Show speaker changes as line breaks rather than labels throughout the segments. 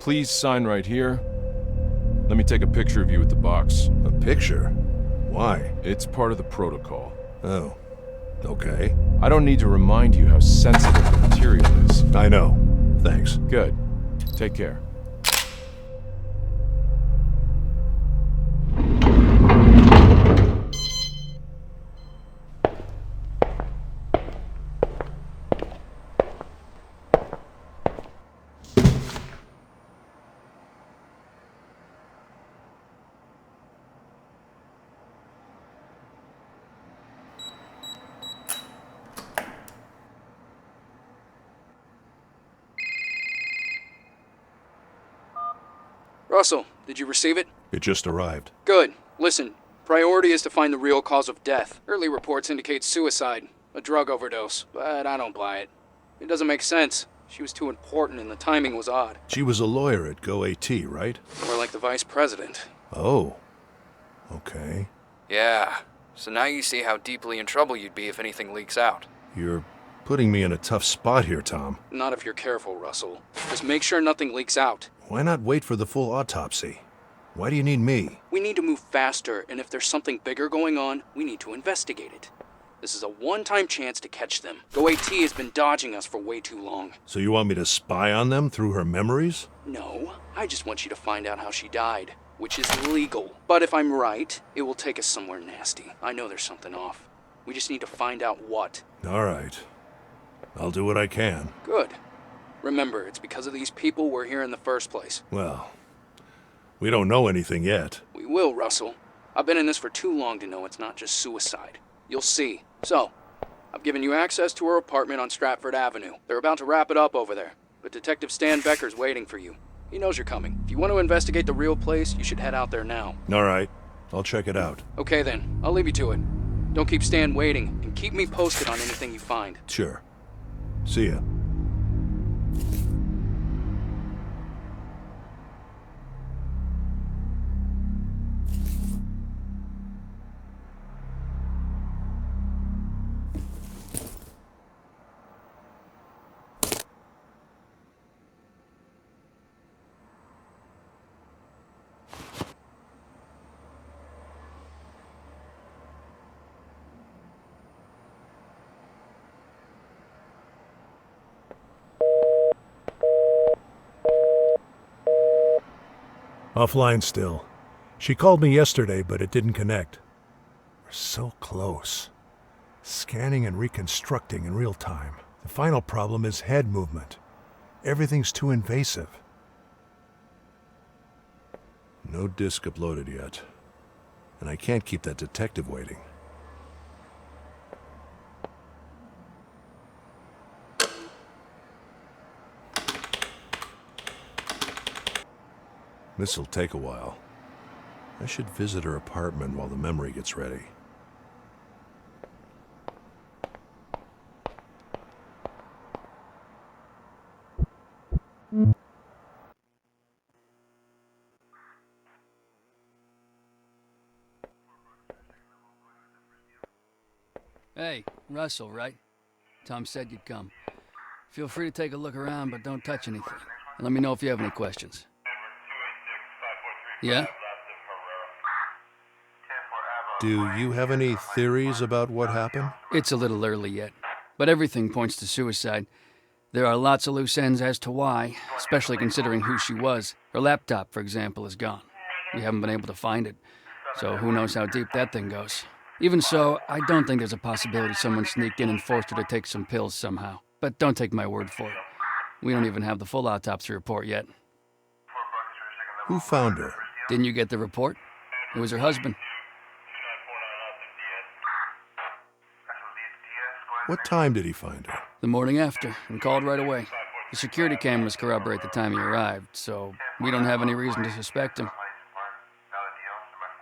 Please sign right here. Let me take a picture of you with the box.
A picture? Why?
It's part of the protocol.
Oh, okay.
I don't need to remind you how sensitive the material is.
I know. Thanks.
Good. Take care.
Russell, did you receive it?
It just arrived.
Good. Listen, priority is to find the real cause of death. Early reports indicate suicide, a drug overdose, but I don't buy it. It doesn't make sense. She was too important and the timing was odd.
She was a lawyer at GoAT, right?
More like the vice president.
Oh. Okay.
Yeah. So now you see how deeply in trouble you'd be if anything leaks out.
You're putting me in a tough spot here, Tom.
Not if you're careful, Russell. Just make sure nothing leaks out.
Why not wait for the full autopsy? Why do you need me?
We need to move faster, and if there's something bigger going on, we need to investigate it. This is a one-time chance to catch them. GoAT has been dodging us for way too long.
So you want me to spy on them through her memories?
No, I just want you to find out how she died, which is legal. But if I'm right, it will take us somewhere nasty. I know there's something off. We just need to find out what.
All right. I'll do what I can.
Good. Remember, it's because of these people we're here in the first place.
Well, we don't know anything yet.
We will, Russell. I've been in this for too long to know it's not just suicide. You'll see. So, I've given you access to her apartment on Stratford Avenue. They're about to wrap it up over there, but Detective Stan Becker's waiting for you. He knows you're coming. If you want to investigate the real place, you should head out there now.
All right. I'll check it out.
Okay then, I'll leave you to it. Don't keep Stan waiting, and keep me posted on anything you find.
Sure. See ya. Offline still. She called me yesterday, but it didn't connect. We're so close. Scanning and reconstructing in real time. The final problem is head movement. Everything's too invasive. No disk uploaded yet. And I can't keep that detective waiting. This'll take a while. I should visit her apartment while the memory gets ready.
Hey, Russell, right? Tom said you'd come. Feel free to take a look around, but don't touch anything. And let me know if you have any questions. Yeah?
Do you have any theories about what happened?
It's a little early yet, but everything points to suicide. There are lots of loose ends as to why, especially considering who she was. Her laptop, for example, is gone. We haven't been able to find it, so who knows how deep that thing goes. Even so, I don't think there's a possibility someone sneaked in and forced her to take some pills somehow. But don't take my word for it. We don't even have the full autopsy report yet.
Who found her?
Didn't you get the report? It was her husband.
What time did he find her?
The morning after, and called right away. The security cameras corroborate the time he arrived, so we don't have any reason to suspect him.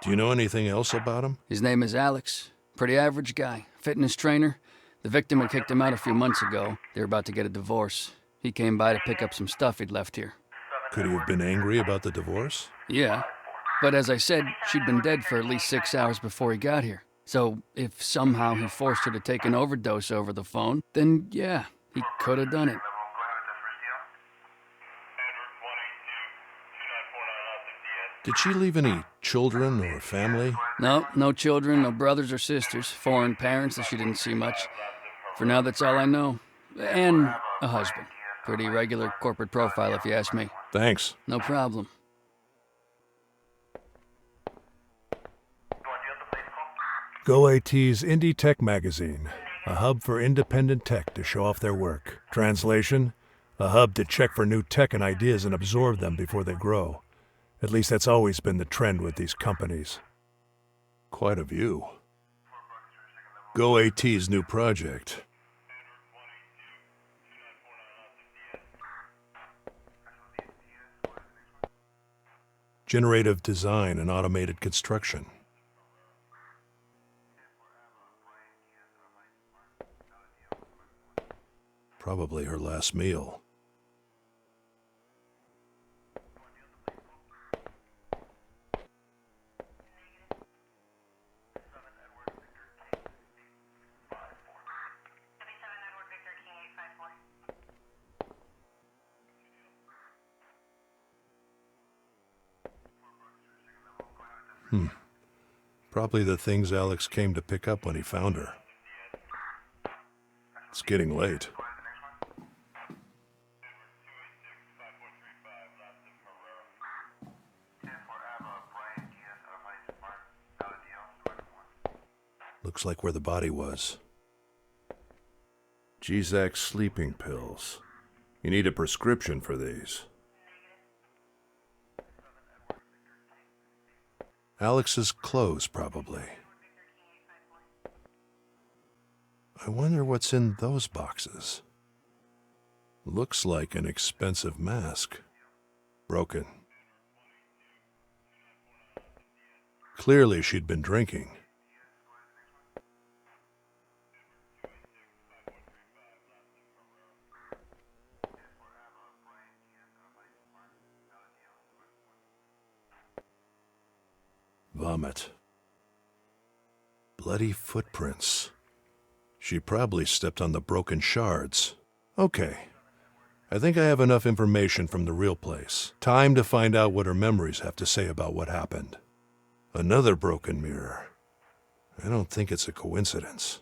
Do you know anything else about him?
His name is Alex. Pretty average guy. Fitness trainer. The victim had kicked him out a few months ago. They were about to get a divorce. He came by to pick up some stuff he'd left here.
Could he have been angry about the divorce?
Yeah. But as I said, she'd been dead for at least 6 hours before he got here. So if somehow he forced her to take an overdose over the phone, then yeah, he could have done it.
Did she leave any children or family?
No, no children, no brothers or sisters, foreign parents that she didn't see much. For now, that's all I know. And a husband. Pretty regular corporate profile, if you ask me.
Thanks.
No problem.
GoAT's Indie Tech Magazine, a hub for independent tech to show off their work. Translation, a hub to check for new tech and ideas and absorb them before they grow. At least that's always been the trend with these companies. Quite a view. GoAT's new project. Generative design and automated construction. Probably her last meal. Probably the things Alex came to pick up when he found her. It's getting late. Looks like where the body was. G.Skill sleeping pills. You need a prescription for these. Alex's clothes, probably. I wonder what's in those boxes. Looks like an expensive mask. Broken. Clearly she'd been drinking. Vomit. Bloody footprints. She probably stepped on the broken shards. Okay. I think I have enough information from the real place. Time to find out what her memories have to say about what happened. Another broken mirror. I don't think it's a coincidence.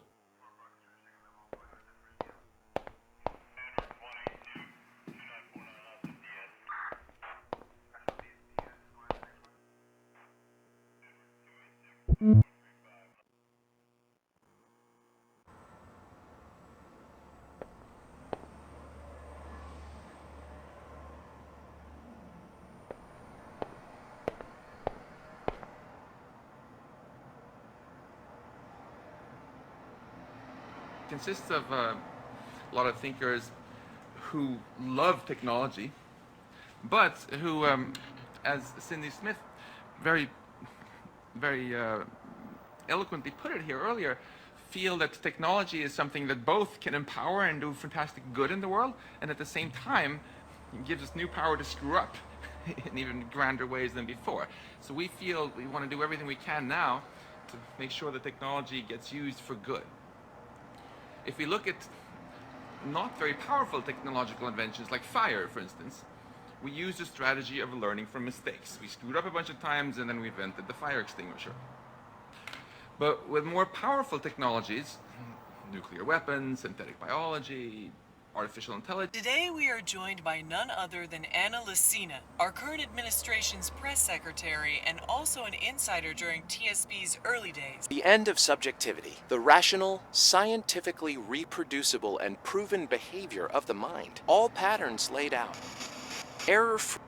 Consists of a lot of thinkers who love technology, but who, as Cindy Smith very eloquently put it here earlier, feel that technology is something that both can empower and do fantastic good in the world, and at the same time gives us new power to screw up in even grander ways than before. So we feel we want to do everything we can now to make sure that technology gets used for good. If we look at not very powerful technological inventions like fire, for instance, we used a strategy of learning from mistakes. We screwed up a bunch of times and then we invented the fire extinguisher. But with more powerful technologies, nuclear weapons, synthetic biology, artificial intelligence.
Today we are joined by none other than Anna Lucina, our current administration's press secretary and also an insider during TSB's early days.
The end of subjectivity, the rational, scientifically reproducible and proven behavior of the mind. All patterns laid out. Error-free.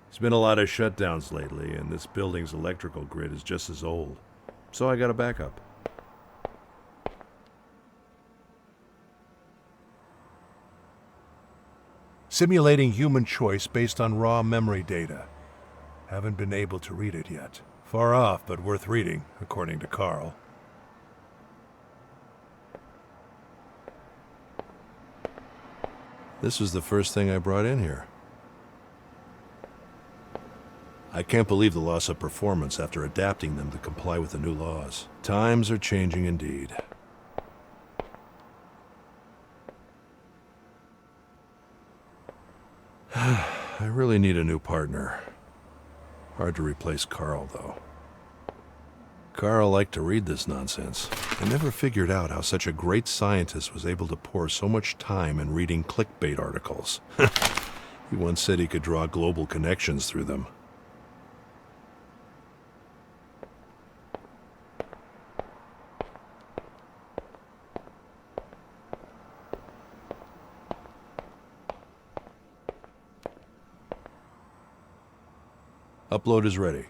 There's been a lot of shutdowns lately, and this building's electrical grid is just as old. So I got a backup. Simulating human choice based on raw memory data. Haven't been able to read it yet. Far off, but worth reading, according to Carl. This was the first thing I brought in here. I can't believe the loss of performance after adapting them to comply with the new laws. Times are changing indeed. really need a new partner. Hard to replace Carl, though. Carl liked to read this nonsense. I never figured out how such a great scientist was able to pour so much time in reading clickbait articles. He once said he could draw global connections through them. Upload is ready.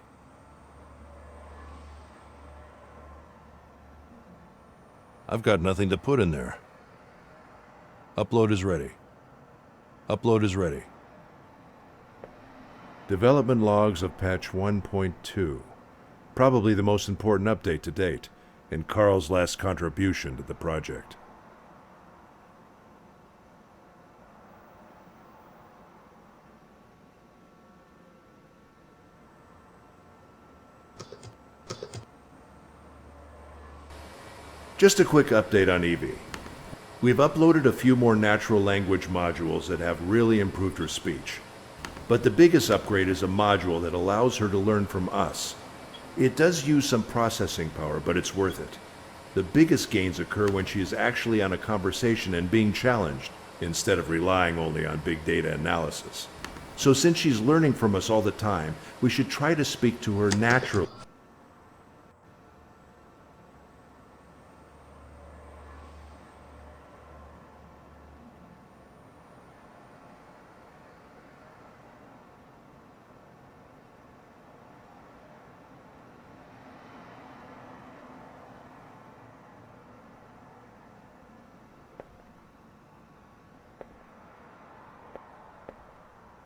I've got nothing to put in there. Upload is ready. Upload is ready. Development logs of patch 1.2. Probably the most important update to date, and Carl's last contribution to the project. Just a quick update on Evie. We've uploaded a few more natural language modules that have really improved her speech. But the biggest upgrade is a module that allows her to learn from us. It does use some processing power, but it's worth it. The biggest gains occur when she is actually on a conversation and being challenged, instead of relying only on big data analysis. So since she's learning from us all the time, we should try to speak to her naturally.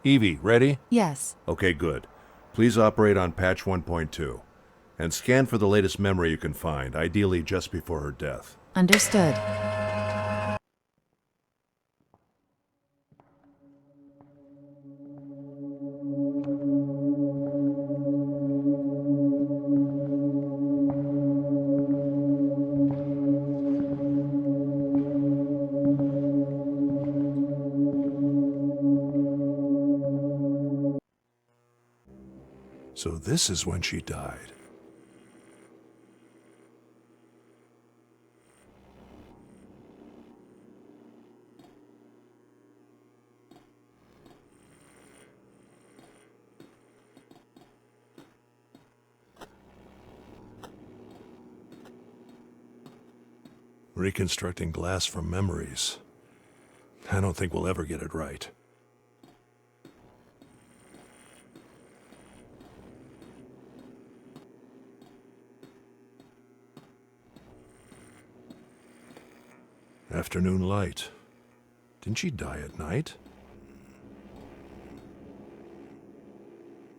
Evie, ready?
Yes.
Okay, good. Please operate on patch 1.2. And scan for the latest memory you can find, ideally just before her death.
Understood.
So this is when she died. Reconstructing glass from memories. I don't think we'll ever get it right. Afternoon light. Didn't she die at night?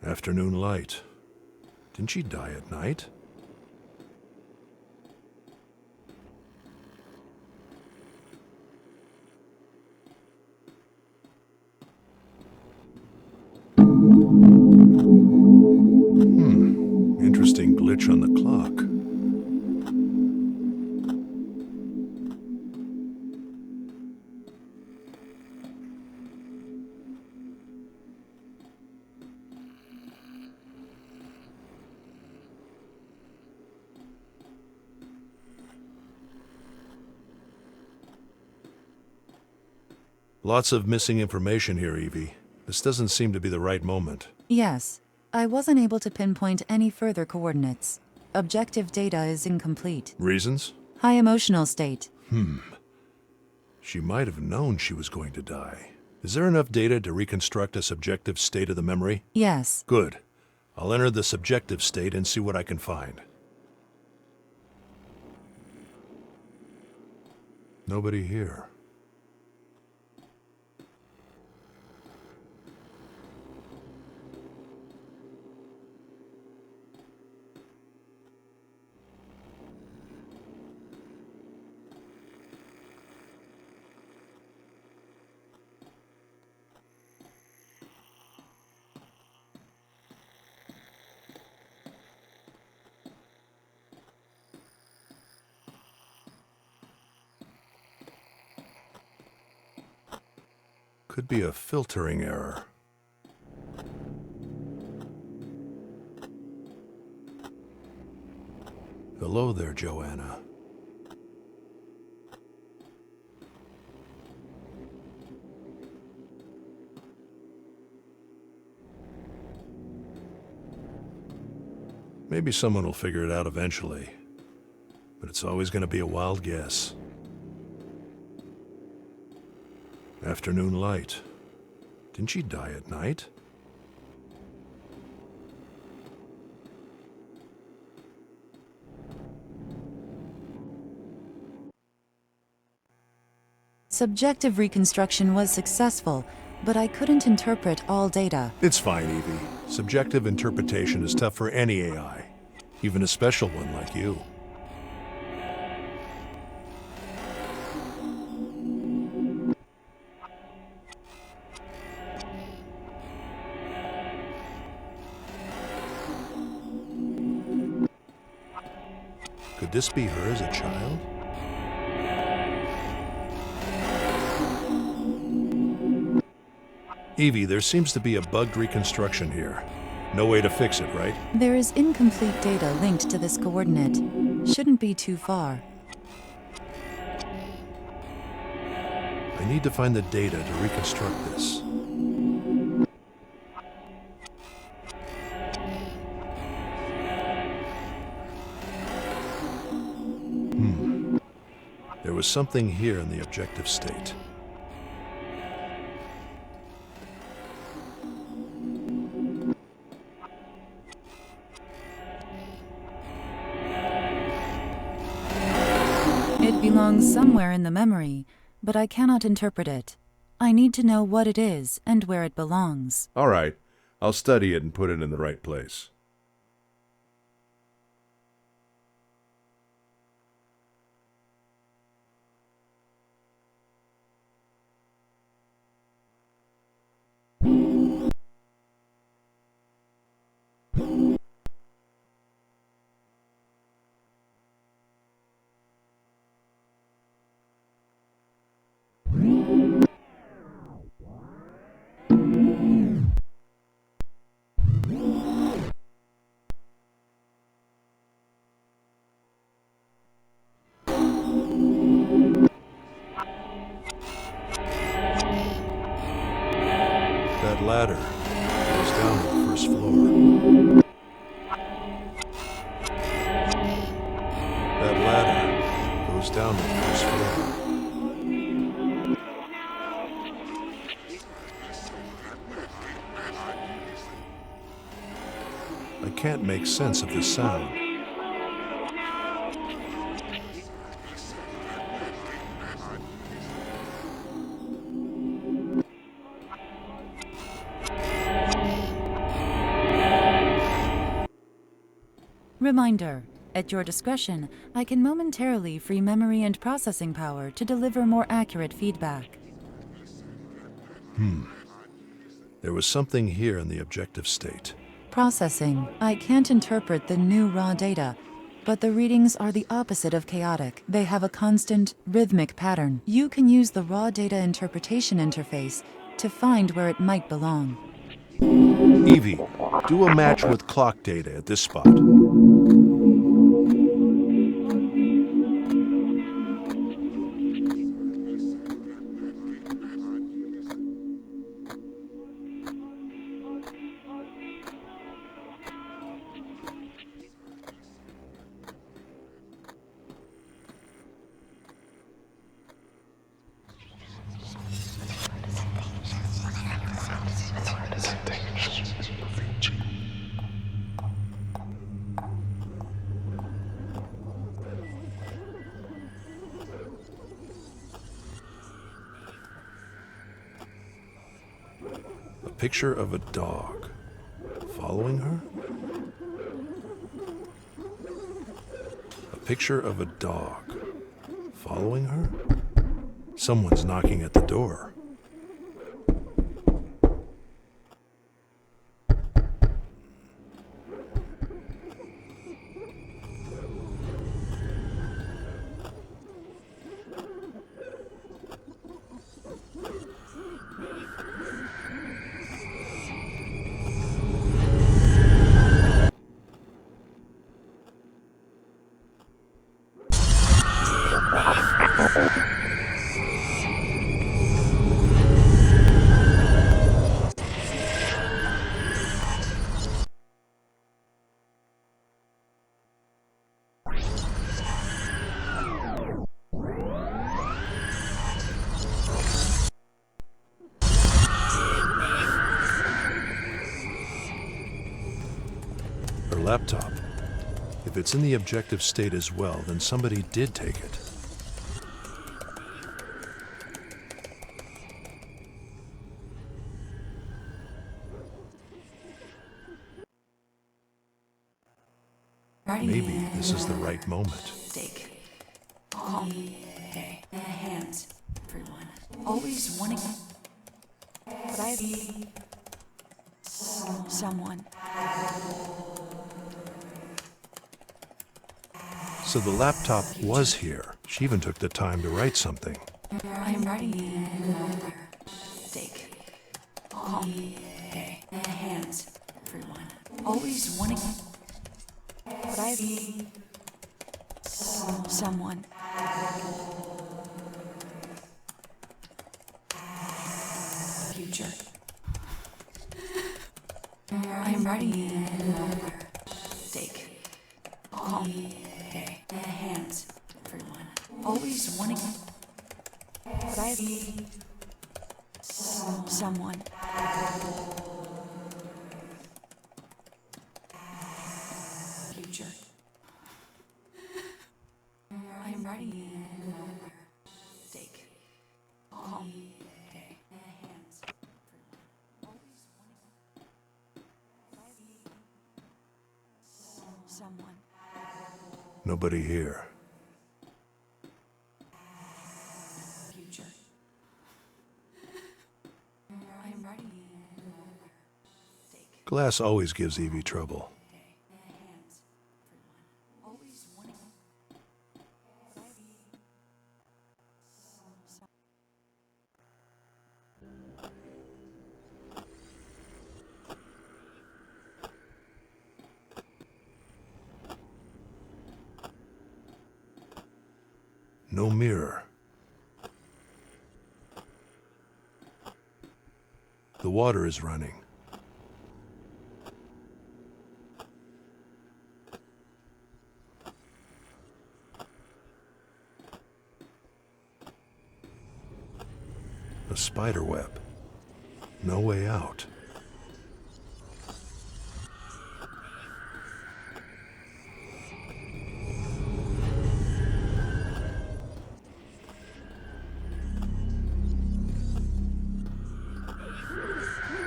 Afternoon light. Didn't she die at night? Interesting glitch on the clock. Lots of missing information here, Evie. This doesn't seem to be the right moment.
Yes. I wasn't able to pinpoint any further coordinates. Objective data is incomplete.
Reasons?
High emotional state.
She might have known she was going to die. Is there enough data to reconstruct a subjective state of the memory?
Yes.
Good. I'll enter the subjective state and see what I can find. Nobody here. Could be a filtering error. Hello there, Joanna. Maybe someone will figure it out eventually, but it's always going to be a wild guess. Afternoon light. Didn't she die at night?
Subjective reconstruction was successful, but I couldn't interpret all data.
It's fine, Evie. Subjective interpretation is tough for any AI, even a special one like you. Could this be her as a child? Evie, there seems to be a bugged reconstruction here. No way to fix it, right?
There is incomplete data linked to this coordinate. Shouldn't be too far.
I need to find the data to reconstruct this. There was something here in the objective state.
It belongs somewhere in the memory, but I cannot interpret it. I need to know what it is and where it belongs.
All right, I'll study it and put it in the right place. That ladder goes down to the first floor. That ladder goes down to the first floor. I can't make sense of this sound.
Reminder. At your discretion, I can momentarily free memory and processing power to deliver more accurate feedback.
There was something here in the objective state.
Processing. I can't interpret the new raw data, but the readings are the opposite of chaotic. They have a constant, rhythmic pattern. You can use the raw data interpretation interface to find where it might belong.
Evie, do a match with clock data at this spot. A picture of a dog. Following her? A picture of a dog. Following her? Someone's knocking at the door. Her laptop. If it's in the objective state as well, then somebody did take it. Maybe this is the right moment.
Take. Calm. Okay. Hands. Everyone. Always wanting. But I be someone.
So the laptop was here. She even took the time to write something.
I'm writing. Take. Calm. Okay. Hands. Everyone. Always wanting. But I be someone. Future. I'm writing. Take. Calm. Okay. Hands. Everyone. Always wanting. But I be someone. Future. I'm writing. Take. Calm. Okay. Hands. Always wanting. But I be someone.
Nobody here.
Future. I'm writing.
Glass always gives Evie trouble.
Hands. Everyone. Always wanting. But I be
No mirror. The water is running. A spider web. No way out.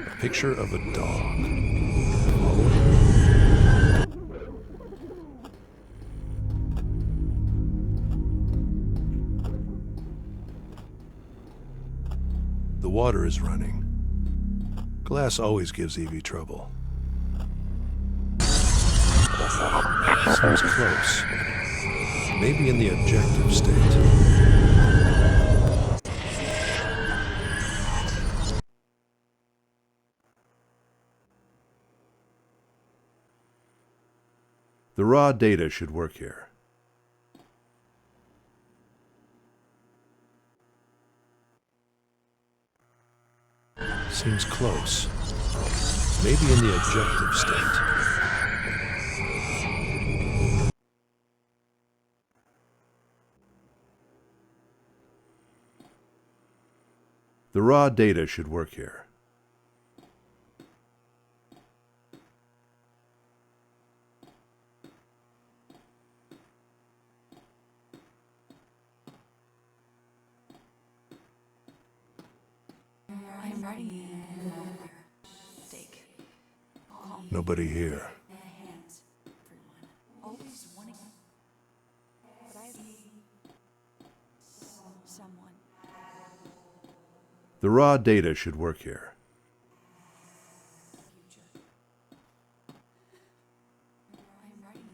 A picture of a dog. The water is running. Glass always gives Evie trouble. Seems close. Maybe in the objective state. The raw data should work here. Seems close. Maybe in the objective state. The raw data should work here.
I'm writing. Take.
Nobody here.
Hands. Everyone. Always wanting. But I be someone.
The raw data should work here.
Future. I'm writing.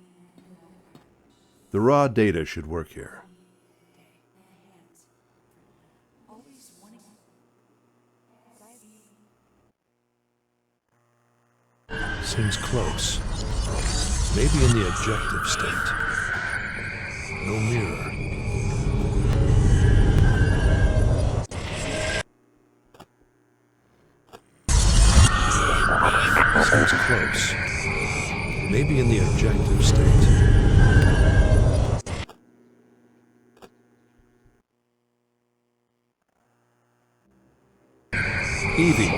The raw data should work here.
Hands. Always wanting. But I be
Seems close. Maybe in the objective state. No mirror. Seems close. Maybe in the objective state. Evie,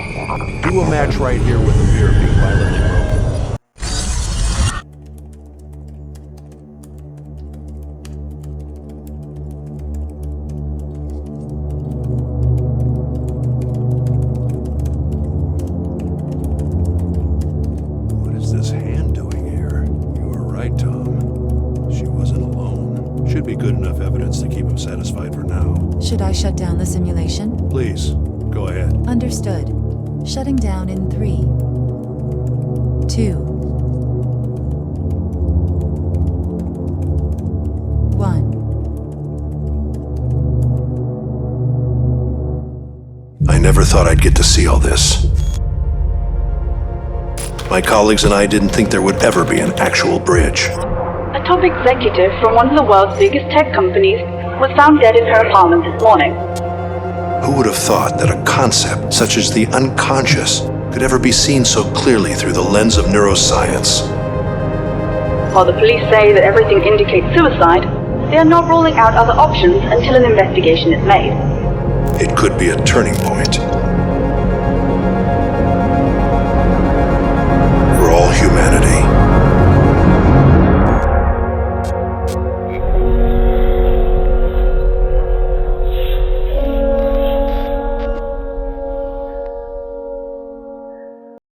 do a match right here with a mirror being violently broken. right, Tom. She wasn't alone. Should be good enough evidence to keep him satisfied for now.
Should I shut down the simulation?
Please, go ahead.
Understood. Shutting down in 3, 2, 1.
I never thought I'd get to see all this. My colleagues and I didn't think there would ever be an actual bridge.
A top executive from one of the world's biggest tech companies was found dead in her apartment this morning.
Who would have thought that a concept such as the unconscious could ever be seen so clearly through the lens of neuroscience?
While the police say that everything indicates suicide, they are not ruling out other options until an investigation is made.
It could be a turning point.